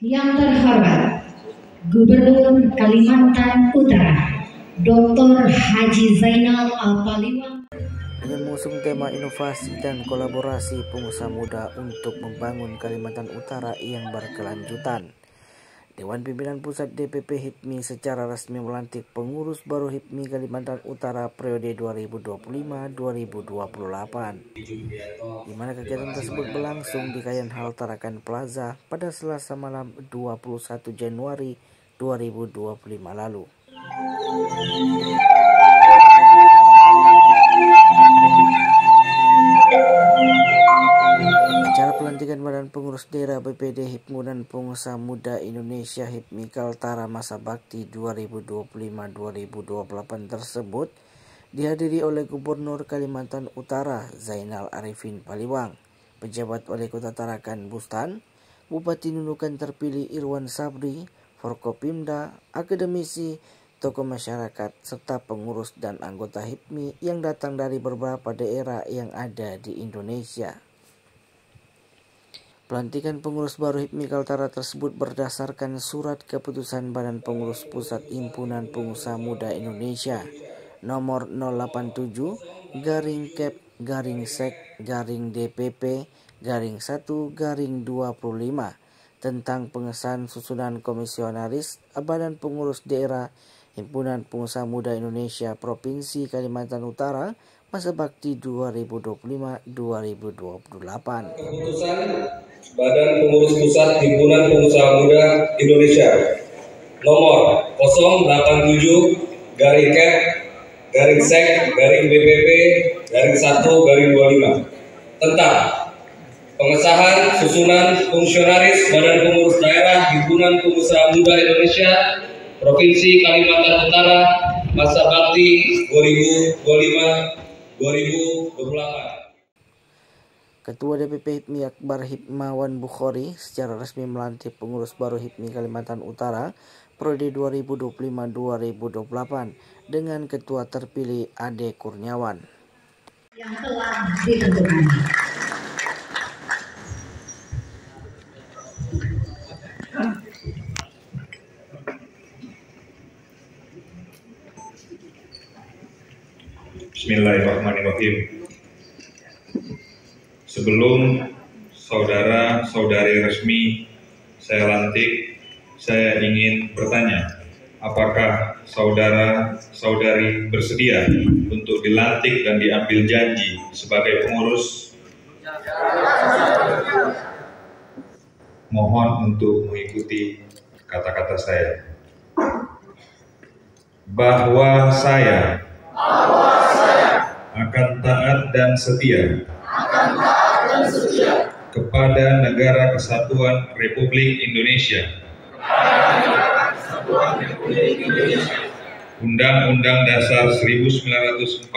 Yang terhormat Gubernur Kalimantan Utara Dr. Haji Zainal Al-Paliwang dengan mengusung tema inovasi dan kolaborasi pengusaha muda untuk membangun Kalimantan Utara yang berkelanjutan. Dewan Pimpinan Pusat DPP HIPMI secara resmi melantik pengurus baru HIPMI Kalimantan Utara periode 2025-2028. Di mana kegiatan tersebut berlangsung di Kayan Hall Tarakan Plaza pada Selasa malam 21 Januari 2025 lalu. Acara pelantikan Badan Pengurus Daerah BPD HIPMU dan Pengusaha Muda Indonesia HIPMI Kaltara Masa Bakti 2025-2028 tersebut dihadiri oleh Gubernur Kalimantan Utara Zainal Arifin Paliwang, pejabat Wali Kota Tarakan Bustan, Bupati Nunukan terpilih Irwan Sabri, Forkopimda, akademisi, tokoh masyarakat, serta pengurus dan anggota HIPMI yang datang dari beberapa daerah yang ada di Indonesia. Pelantikan pengurus baru HIPMI Kaltara tersebut berdasarkan surat keputusan Badan Pengurus Pusat Himpunan Pengusaha Muda Indonesia nomor 087-Kep-Sek-DPP-1-25 tentang pengesahan susunan komisionaris Badan Pengurus Daerah Himpunan Pengusaha Muda Indonesia Provinsi Kalimantan Utara masa bakti 2025-2028. Keputusan Badan Pengurus Pusat Himpunan Pengusaha Muda Indonesia nomor 087-Kep-Sek-BPP-1-25 tentang pengesahan susunan fungsionaris Badan Pengurus Daerah Himpunan Pengusaha Muda Indonesia Provinsi Kalimantan Utara masa bakti 2025-2028. Ketua DPP HIPMI Akbar Hikmawan Bukhari secara resmi melantik pengurus baru HIPMI Kalimantan Utara periode 2025-2028 dengan ketua terpilih Ade Kurniawan. yang telah ditentukan. Bismillahirrahmanirrahim. Sebelum saudara-saudari resmi saya lantik, saya ingin bertanya, apakah saudara-saudari bersedia untuk dilantik dan diambil janji sebagai pengurus? Mohon untuk mengikuti kata-kata saya. Bahwa saya akan taat dan setia kepada Negara Kesatuan Republik Indonesia, Undang-Undang Dasar 1945,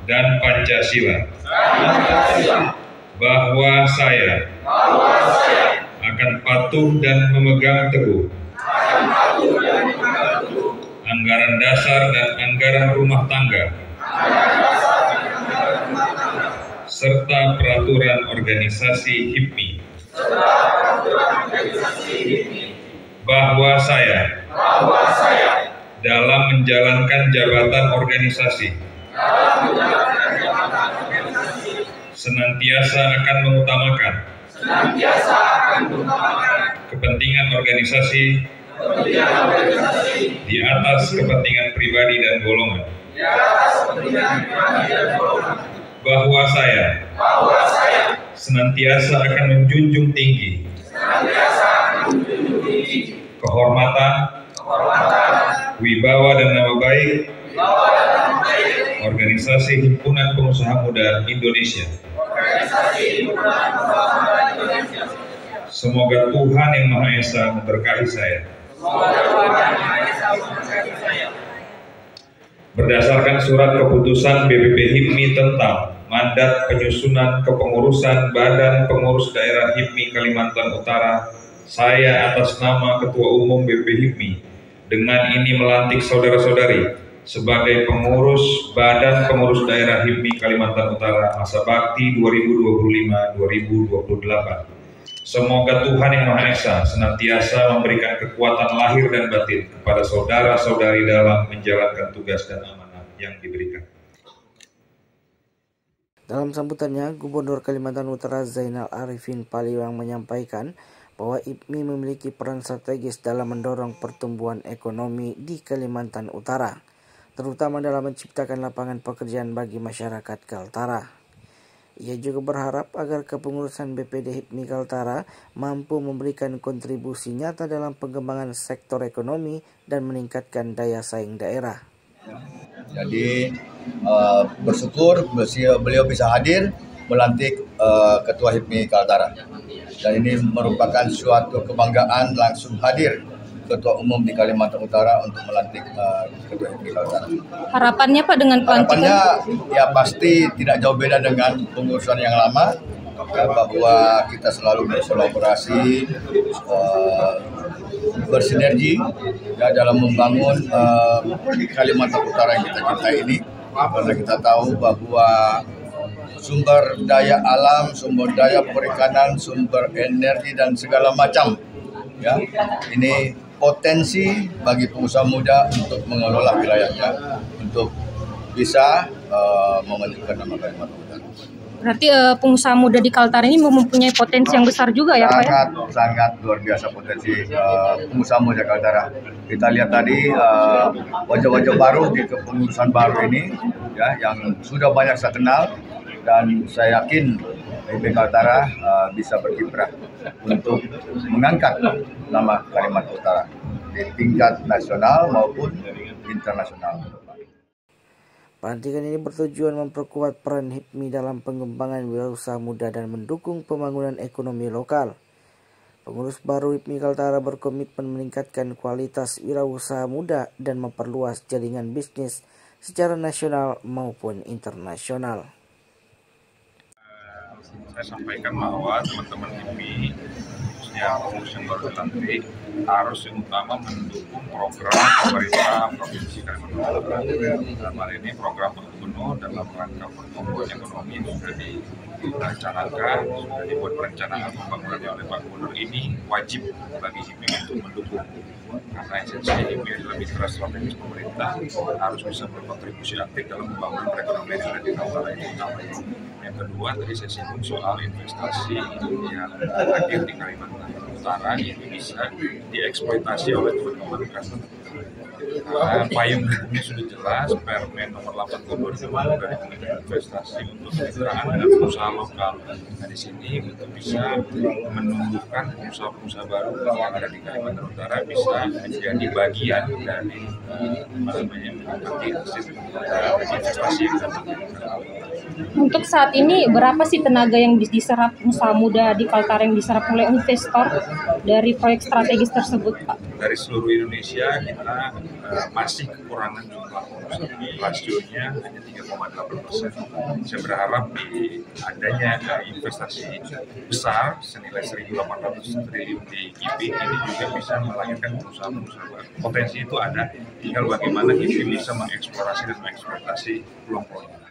dan Pancasila, bahwa saya akan patuh dan memegang teguh anggaran dasar dan anggaran rumah tangga serta peraturan organisasi HIPMI, bahwa saya dalam menjalankan jabatan organisasi senantiasa akan mengutamakan kepentingan organisasi di atas kepentingan pribadi dan golongan, bahwa saya senantiasa akan menjunjung tinggi kehormatan, wibawa dan nama baik Organisasi Himpunan Pengusaha Muda Indonesia. Semoga Tuhan Yang Maha Esa memberkahi saya. Berdasarkan surat keputusan BPP HIPMI tentang mandat penyusunan kepengurusan Badan Pengurus Daerah HIPMI Kalimantan Utara, saya atas nama Ketua Umum BPP HIPMI dengan ini melantik saudara-saudari sebagai pengurus Badan Pengurus Daerah HIPMI Kalimantan Utara masa bakti 2025-2028. Semoga Tuhan Yang Maha Esa senantiasa memberikan kekuatan lahir dan batin kepada saudara-saudari dalam menjalankan tugas dan amanah yang diberikan. Dalam sambutannya, Gubernur Kalimantan Utara Zainal Arifin Paliwang menyampaikan bahwa HIPMI memiliki peran strategis dalam mendorong pertumbuhan ekonomi di Kalimantan Utara, terutama dalam menciptakan lapangan pekerjaan bagi masyarakat Kaltara. Ia juga berharap agar kepengurusan BPD HIPMI Kaltara mampu memberikan kontribusi nyata dalam pengembangan sektor ekonomi dan meningkatkan daya saing daerah. Jadi bersyukur beliau bisa hadir melantik Ketua HIPMI Kaltara. Dan ini merupakan suatu kebanggaan langsung hadir Ketua Umum di Kalimantan Utara untuk melantik Ketua HIPMI Kaltara. Harapannya Pak dengan pelantikan? Harapannya ya pasti tidak jauh beda dengan pengurusan yang lama, ya, bahwa kita selalu berkolaborasi, bersinergi ya, dalam membangun Kalimantan Utara yang kita cintai ini, karena kita tahu bahwa sumber daya alam, sumber daya perikanan, sumber energi dan segala macam ya, ini potensi bagi pengusaha muda untuk mengelola wilayahnya, untuk bisa memajukan nama Kalimantan Utara. Berarti pengusaha muda di Kaltara ini mempunyai potensi yang besar juga ya Pak ya? Sangat luar biasa potensi pengusaha muda Kaltara. Kita lihat tadi wajah-wajah baru di kepengurusan baru ini ya, yang sudah banyak saya kenal, dan saya yakin HIPMI Kaltara bisa berkiprah untuk mengangkat nama Kalimantan Utara di tingkat nasional maupun internasional. Pelantikan ini bertujuan memperkuat peran HIPMI dalam pengembangan wirausaha muda dan mendukung pembangunan ekonomi lokal. Pengurus baru HIPMI Kaltara berkomitmen meningkatkan kualitas wirausaha muda dan memperluas jaringan bisnis secara nasional maupun internasional. Saya sampaikan bahwa teman-teman HIPMI, khususnya pengurus yang baru dilantik, harus yang utama mendukung program pemerintah Provinsi Kalimantan Utara. Dalam hal ini program Pak Gubernur dalam rangka pertumbuhan ekonomi yang sudah direncanakan, sudah dibuat perencanaan pembangunannya oleh Pak Gubernur, ini wajib bagi HIPMI untuk mendukung. Karena esensi HIPMI adalah mitra strategis pemerintah, harus bisa berkontribusi aktif dalam pembangunan perekonomian yang ada di Kaltara ini utamanya. Yang kedua, tadi saya singgung soal investasi yang hadir di Kalimantan Utara ini bisa dieksploitasi oleh teman-teman Kalimantan Utara. Karena payung hukumnya sudah jelas, Permen nomor 8 tahun 2020 dari Kementerian Investasi untuk kemitraan dengan perusahaan lokal. Nah, di sini untuk bisa menumbuhkan pengusaha-pengusaha baru yang ada di Kalimantan Utara bisa menjadi bagian dari menikmati investasi yang ada di Kalimantan. Untuk saat ini berapa sih tenaga yang diserap pengusaha muda di Kaltara yang diserap oleh investor dari proyek strategis tersebut Pak? Dari seluruh Indonesia kita masih kekurangan jumlah pengusaha, rasionya hanya 3,8%. Saya berharap di adanya investasi besar senilai 1.800 triliun di KIPI ini juga bisa melahirkan pengusaha-pengusaha baru. Potensi itu ada, tinggal bagaimana KIPI bisa mengeksplorasi dan mengeksploitasi peluang-peluang.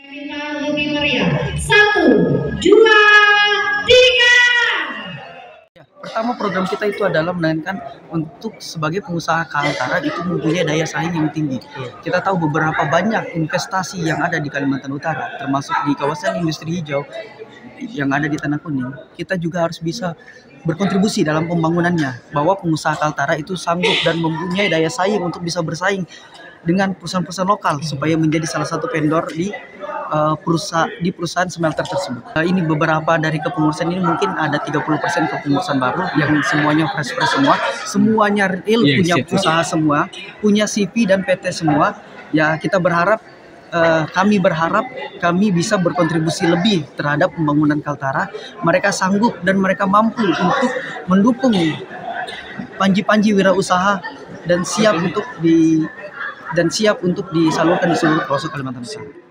Lebih meriah. 1, 2, 3. Pertama, program kita itu adalah menekankan untuk sebagai pengusaha Kaltara itu mempunyai daya saing yang tinggi. Kita tahu beberapa banyak investasi yang ada di Kalimantan Utara, termasuk di kawasan industri hijau yang ada di Tanah Kuning. Kita juga harus bisa berkontribusi dalam pembangunannya, bahwa pengusaha Kaltara itu sanggup dan mempunyai daya saing untuk bisa bersaing dengan perusahaan-perusahaan lokal supaya menjadi salah satu vendor di perusahaan smelter tersebut. Ini beberapa dari kepengurusan ini, mungkin ada 30% kepengurusan baru yang semuanya fresh semuanya real, punya usaha semua, punya CV dan PT semua. Ya, kita berharap kami bisa berkontribusi lebih terhadap pembangunan Kaltara. Mereka sanggup dan mereka mampu untuk mendukung panji-panji wirausaha dan siap untuk disalurkan di seluruh pelosok Kalimantan Utara.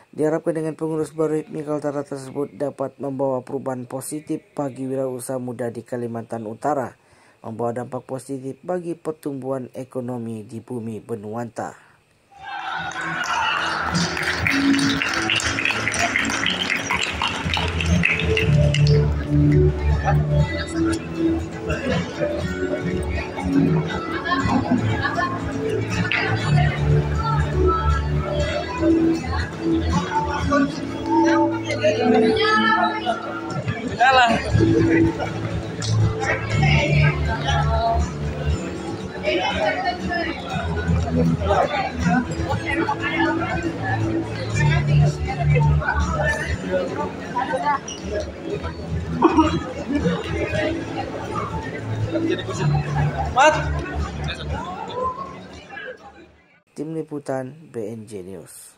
Diharapkan dengan pengurus baru HIPMI Kaltara tersebut dapat membawa perubahan positif bagi wirausaha muda di Kalimantan Utara, membawa dampak positif bagi pertumbuhan ekonomi di bumi Benuanta. Tim Liputan BNJ News.